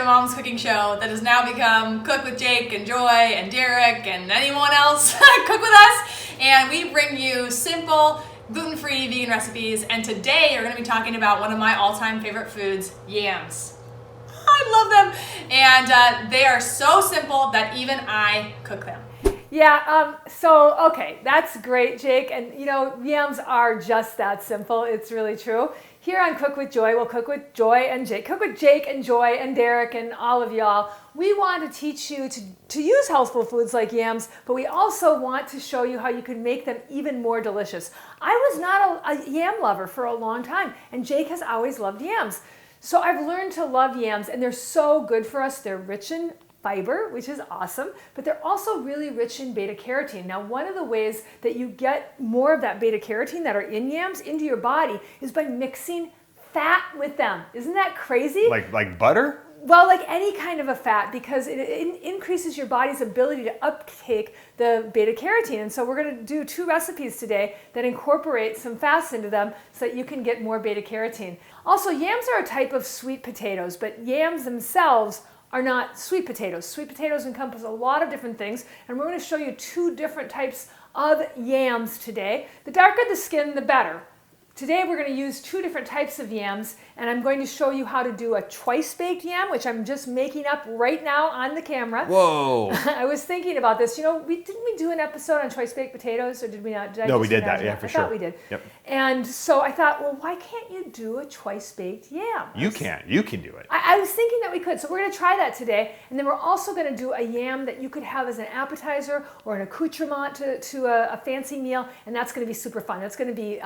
my mom's cooking show that has now become Cook with Jake and Joy and Derek and anyone else cook with us. And we bring you simple, gluten-free vegan recipes. And today we're going to be talking about one of my all-time favorite foods, yams. I love them. And they are so simple that even I cook them. Yeah, okay, that's great, Jake. And you know, yams are just that simple. It's really true. Here on Cook with Joy, we'll cook with Joy and Jake. Cook with Jake and Joy and Derek and all of y'all. We want to teach you to use healthful foods like yams, but we also want to show you how you can make them even more delicious. I was not a yam lover for a long time, and Jake has always loved yams. So I've learned to love yams, and they're so good for us. They're rich in fiber, which is awesome, but they're also really rich in beta carotene. Now, one of the ways that you get more of that beta carotene that are in yams into your body is by mixing fat with them. Isn't that crazy? Like butter? Well, like any kind of a fat, because it increases your body's ability to uptake the beta carotene. And so we're going to do 2 recipes today that incorporate some fats into them so that you can get more beta carotene. Also, yams are a type of sweet potatoes, but yams themselves are not sweet potatoes. Sweet potatoes encompass a lot of different things, and we're going to show you 2 different types of yams today. The darker the skin, the better. Today we're going to use 2 different types of yams, and I'm going to show you how to do a twice baked yam, which I'm just making up right now on the camera. Whoa! I was thinking about this. You know, didn't we do an episode on twice baked potatoes, or did we not? No, we did that. Yeah, for sure. I thought we did. Yep. And so I thought, well, why can't you do a twice baked yam? You can. You can do it. I was thinking that we could, so we're going to try that today, and then we're also going to do a yam that you could have as an appetizer or an accoutrement to a fancy meal, and that's going to be super fun. That's going to be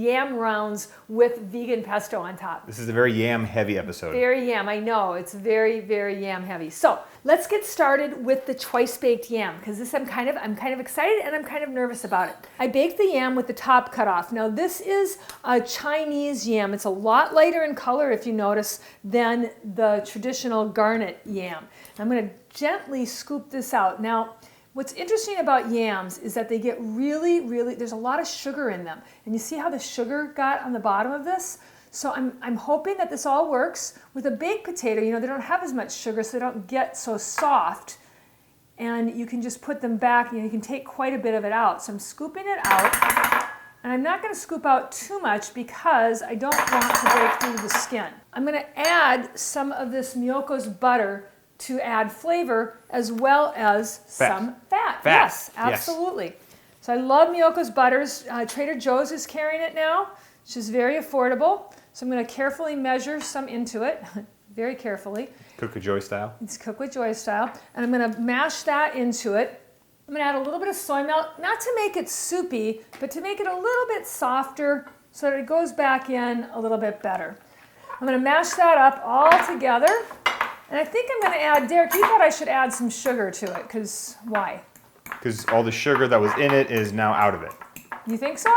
yam rounds with vegan pesto on top. This is a very yam-heavy episode. Very yam, I know. It's very, very yam-heavy. So let's get started with the twice-baked yam, because this I'm kind of excited and I'm kind of nervous about it. I baked the yam with the top cut off. Now this is a Chinese yam. It's a lot lighter in color, if you notice, than the traditional garnet yam. I'm going to gently scoop this out. Now, what's interesting about yams is that they get really, there's a lot of sugar in them. And you see how the sugar got on the bottom of this? So I'm hoping that this all works. With a baked potato, you know, they don't have as much sugar, so they don't get so soft. And you can just put them back, you know, you can take quite a bit of it out. So I'm scooping it out. And I'm not going to scoop out too much because I don't want to break through the skin. I'm going to add some of this Miyoko's butter to add flavor as well as some fat. Yes, absolutely. Yes. So I love Miyoko's butters. Trader Joe's is carrying it now, which is very affordable. So I'm going to carefully measure some into it, very carefully. Cook with Joy style? It's Cook with Joy style. And I'm going to mash that into it. I'm going to add a little bit of soy milk, not to make it soupy, but to make it a little bit softer so that it goes back in a little bit better. I'm going to mash that up all together. And I think I'm going to add, Derek, you thought I should add some sugar to it, because why? Because all the sugar that was in it is now out of it. You think so?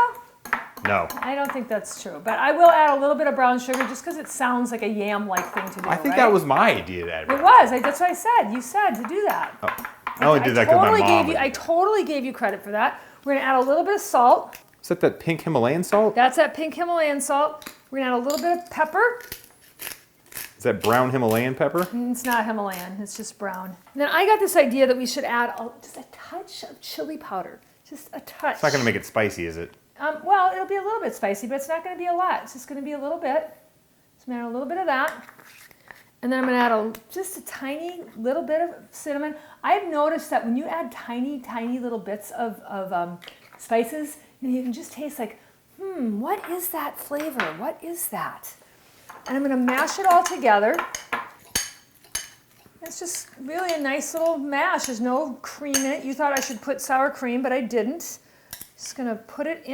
No. I don't think that's true, but I will add a little bit of brown sugar just because it sounds like a yam-like thing to do. I think that was my idea to add. It was. That's what I said. You said to do that. Oh. I only did that because my mom. I totally gave you credit for that. We're going to add a little bit of salt. Is that pink Himalayan salt? That's that pink Himalayan salt. We're going to add a little bit of pepper. Is that brown Himalayan pepper? It's not Himalayan. It's just brown. And then I got this idea that we should add just a touch of chili powder. Just a touch. It's not going to make it spicy, is it? Well, it'll be a little bit spicy, but it's not going to be a lot. It's just going to be a little bit. So I'm going to add a little bit of that. And then I'm going to add just a tiny little bit of cinnamon. I've noticed that when you add tiny, tiny little bits of spices, you can just taste like, what is that flavor? What is that? And I'm going to mash it all together. It's just really a nice little mash. There's no cream in it. You thought I should put sour cream, but I didn't. Just going to put it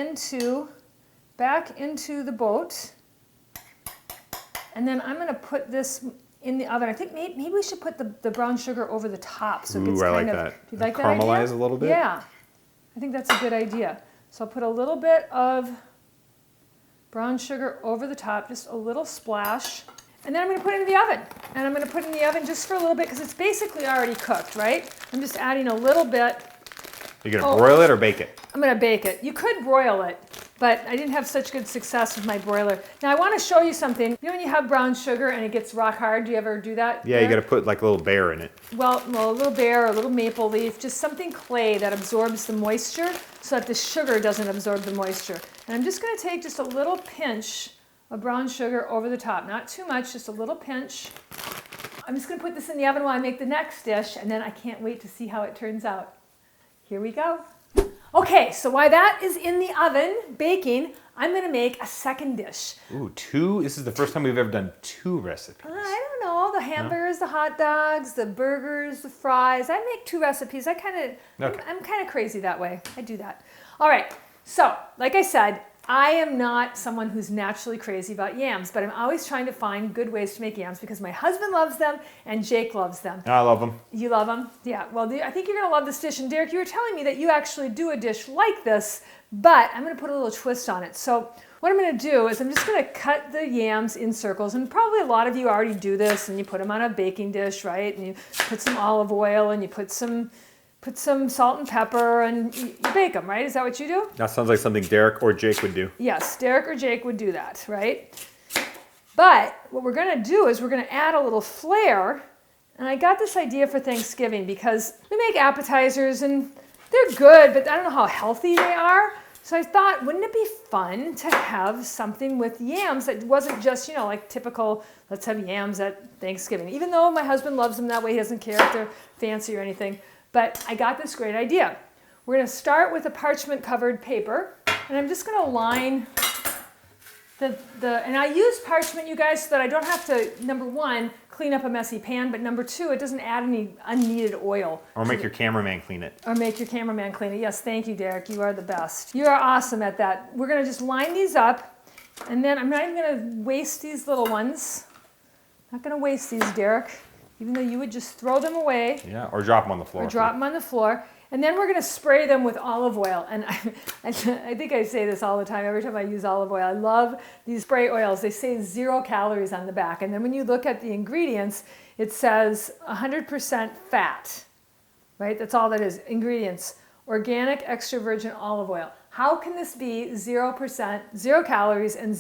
back into the boat. And then I'm going to put this in the oven. I think maybe we should put the brown sugar over the top. So it gets I like that. Do you like that idea? Caramelize a little bit? Yeah. I think that's a good idea. So I'll put a little bit of brown sugar over the top, just a little splash. And then I'm going to put it in the oven. And I'm going to put it in the oven just for a little bit because it's basically already cooked, right? I'm just adding a little bit. You're going to broil it or bake it? I'm going to bake it. You could broil it, but I didn't have such good success with my broiler. Now I want to show you something. You know when you have brown sugar and it gets rock hard, do you ever do that? Yeah, you got to put like a little bear in it. Well, a little bear, a little maple leaf, just something clay that absorbs the moisture so that the sugar doesn't absorb the moisture. And I'm just going to take just a little pinch of brown sugar over the top. Not too much, just a little pinch. I'm just going to put this in the oven while I make the next dish, and then I can't wait to see how it turns out. Here we go. Okay, so while that is in the oven baking, I'm going to make a second dish. Ooh, two? This is the first time we've ever done two recipes. I don't know, the hamburgers, the hot dogs, the burgers, the fries. I make two recipes. I'm kind of crazy that way. I do that. All right, so like I said, I am not someone who's naturally crazy about yams, but I'm always trying to find good ways to make yams because my husband loves them and Jake loves them. I love them. You love them? Yeah. Well, I think you're going to love this dish. And Derek, you were telling me that you actually do a dish like this, but I'm going to put a little twist on it. So what I'm going to do is I'm just going to cut the yams in circles. And probably a lot of you already do this, and you put them on a baking dish, right? And you put some olive oil and you put some salt and pepper, and you bake them, right? Is that what you do? That sounds like something Derek or Jake would do. Yes, Derek or Jake would do that, right? But what we're going to do is we're going to add a little flair. And I got this idea for Thanksgiving because we make appetizers and they're good, but I don't know how healthy they are. So I thought, wouldn't it be fun to have something with yams that wasn't just, like typical, let's have yams at Thanksgiving. Even though my husband loves them that way, he doesn't care if they're fancy or anything. But I got this great idea. We're going to start with a parchment covered paper, and I'm just going to line and I use parchment, you guys, so that I don't have to, number one, clean up a messy pan, but number two, it doesn't add any unneeded oil. Or make your cameraman clean it. Or make your cameraman clean it. Yes, thank you, Derek. You are the best. You are awesome at that. We're going to just line these up, and then I'm not even going to waste these little ones. Not going to waste these, Derek. Even though you would just throw them away. Yeah, or drop them on the floor. Or drop them on the floor. And then we're going to spray them with olive oil. And I think I say this all the time, every time I use olive oil. I love these spray oils. They say 0 calories on the back. And then when you look at the ingredients, it says 100% fat, right? That's all that is, ingredients. Organic extra virgin olive oil. How can this be 0%, 0 calories, and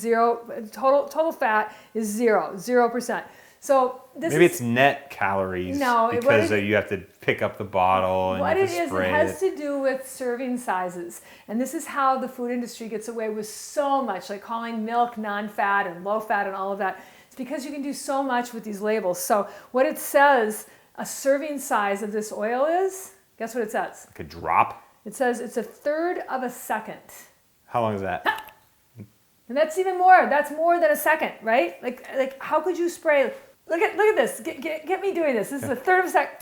total fat is 0%? So maybe it's net calories. No, because you have to pick up the bottle and what you it have to is, spray it has to do with serving sizes. And this is how the food industry gets away with so much, like calling milk non-fat and low fat and all of that. It's because you can do so much with these labels. So what it says, a serving size of this oil is, guess what it says? Like a drop? It says it's 1/3 of a second. How long is that? And that's even more. That's more than a second, right? Like how could you spray? Look at this. Get me doing this. This is 1/3 of a second.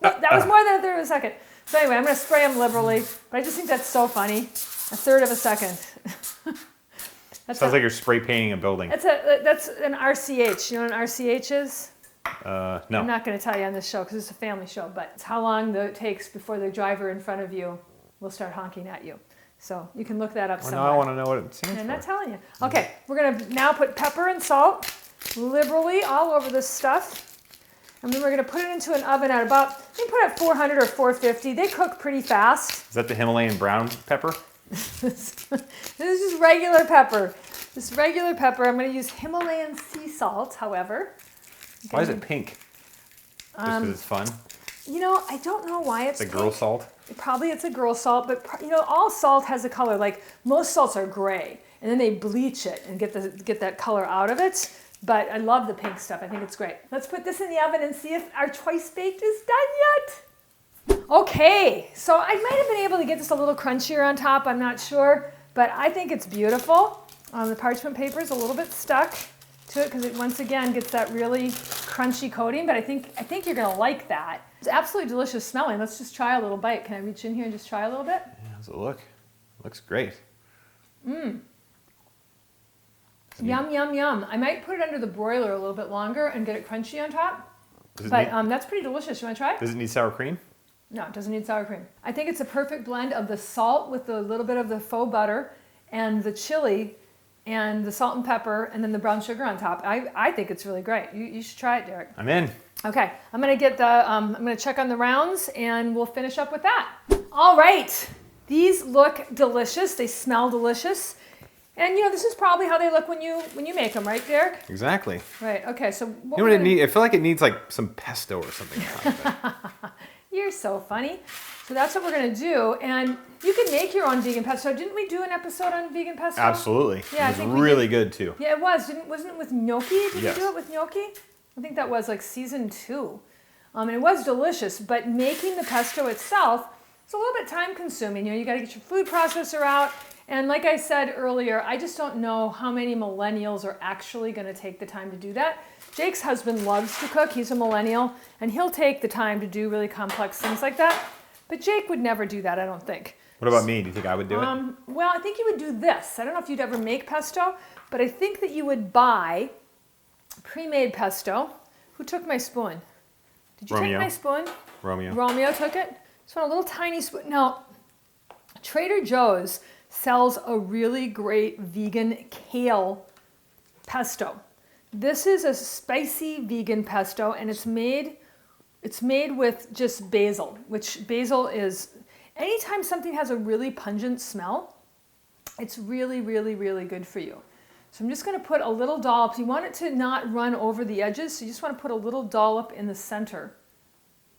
That was more than 1/3 of a second. So anyway, I'm going to spray them liberally. But I just think that's so funny. 1/3 of a second. Sounds like you're spray painting a building. That's an RCH. You know what an RCH is? No. I'm not going to tell you on this show because it's a family show. But it's how long it takes before the driver in front of you will start honking at you. So you can look that up somewhere. Now I want to know what it stands for. I'm not telling you. Okay, we're going to now put pepper and salt liberally all over this stuff. And then we're going to put it into an oven at about, you can put it at 400 or 450. They cook pretty fast. Is that the Himalayan brown pepper? This is just regular pepper. Just regular pepper. I'm going to use Himalayan sea salt, however. Why is it pink? Just because it's fun? I don't know why it's a girl salt? Probably it's a girl salt, but all salt has a color. Like most salts are gray, and then they bleach it and get that color out of it. But I love the pink stuff. I think it's great. Let's put this in the oven and see if our choice baked is done yet. Okay, so I might have been able to get this a little crunchier on top. I'm not sure, but I think it's beautiful. The parchment paper is a little bit stuck to it because it once again gets that really crunchy coating. But I think you're gonna like that. It's absolutely delicious smelling. Let's just try a little bite. Can I reach in here and just try a little bit? Yeah, how's it look? It looks great. Yum, yum, yum. I might put it under the broiler a little bit longer and get it crunchy on top. But that's pretty delicious. You want to try it? Does it need sour cream? No, it doesn't need sour cream. I think it's a perfect blend of the salt with a little bit of the faux butter and the chili and the salt and pepper and then the brown sugar on top. I think it's really great. You should try it, Derek. I'm in. Okay, I'm gonna check on the rounds and we'll finish up with that. All right, These look delicious. They smell delicious. And this is probably how they look when you make them, right, Derek? Exactly. Right. Okay. So You know what it needs? I feel like it needs like some pesto or something. You're so funny. So that's what we're gonna do, and you can make your own vegan pesto. Didn't we do an episode on vegan pesto? Absolutely. Yeah, I it think was really good too. Yeah, it was. Wasn't it with gnocchi? Did Yes. you do it with gnocchi? I think that was like season 2. And it was delicious, but making the pesto itself is a little bit time consuming. You got to get your food processor out. And like I said earlier, I just don't know how many millennials are actually going to take the time to do that. Jake's husband loves to cook. He's a millennial, and he'll take the time to do really complex things like that. But Jake would never do that, I don't think. What about me? Do you think I would do it? Well, I think you would do this. I don't know if you'd ever make pesto, but I think that you would buy pre-made pesto. Who took my spoon? Did you Romeo. take my spoon? Romeo. Romeo took it. Just want a little tiny spoon. Now, Trader Joe's sells a really great vegan kale pesto. This is a spicy vegan pesto, and it's made with just basil, which basil is, anytime something has a really pungent smell, it's really, really, really good for you. So I'm just going to put a little dollop. You want it to not run over the edges, so you just want to put a little dollop in the center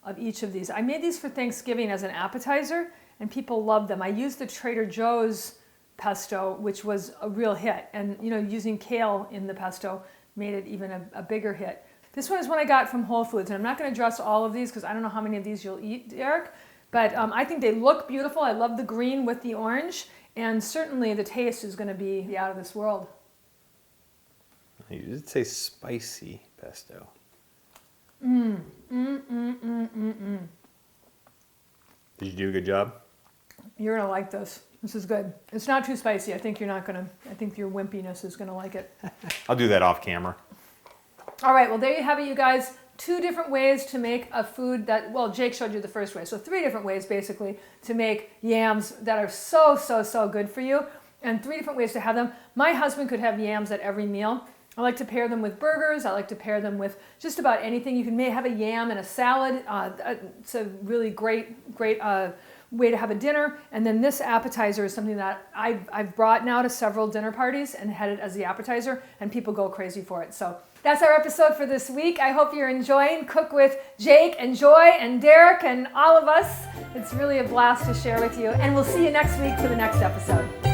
of each of these. I made these for Thanksgiving as an appetizer, and people loved them. I used the Trader Joe's pesto, which was a real hit, and using kale in the pesto made it even a bigger hit. This one is one I got from Whole Foods, and I'm not going to dress all of these because I don't know how many of these you'll eat, Derek, but I think they look beautiful. I love the green with the orange, and certainly the taste is going to be out of this world. You did say spicy pesto. Mmm. Did you do a good job? You're going to like this. This is good. It's not too spicy. I think you're not going to, I think your wimpiness is going to like it. I'll do that off camera. All right, well, there you have it, you guys. 2 different ways to make a food that, well, Jake showed you the first way. So 3 different ways, basically, to make yams that are so, so, so good for you. And 3 different ways to have them. My husband could have yams at every meal. I like to pair them with burgers. I like to pair them with just about anything. You can have a yam and a salad. It's a really great way to have a dinner. And then this appetizer is something that I've brought now to several dinner parties and had it as the appetizer, and people go crazy for it. So that's our episode for this week. I hope you're enjoying Cook with Jake and Joy and Derek and all of us. It's really a blast to share with you. And we'll see you next week for the next episode.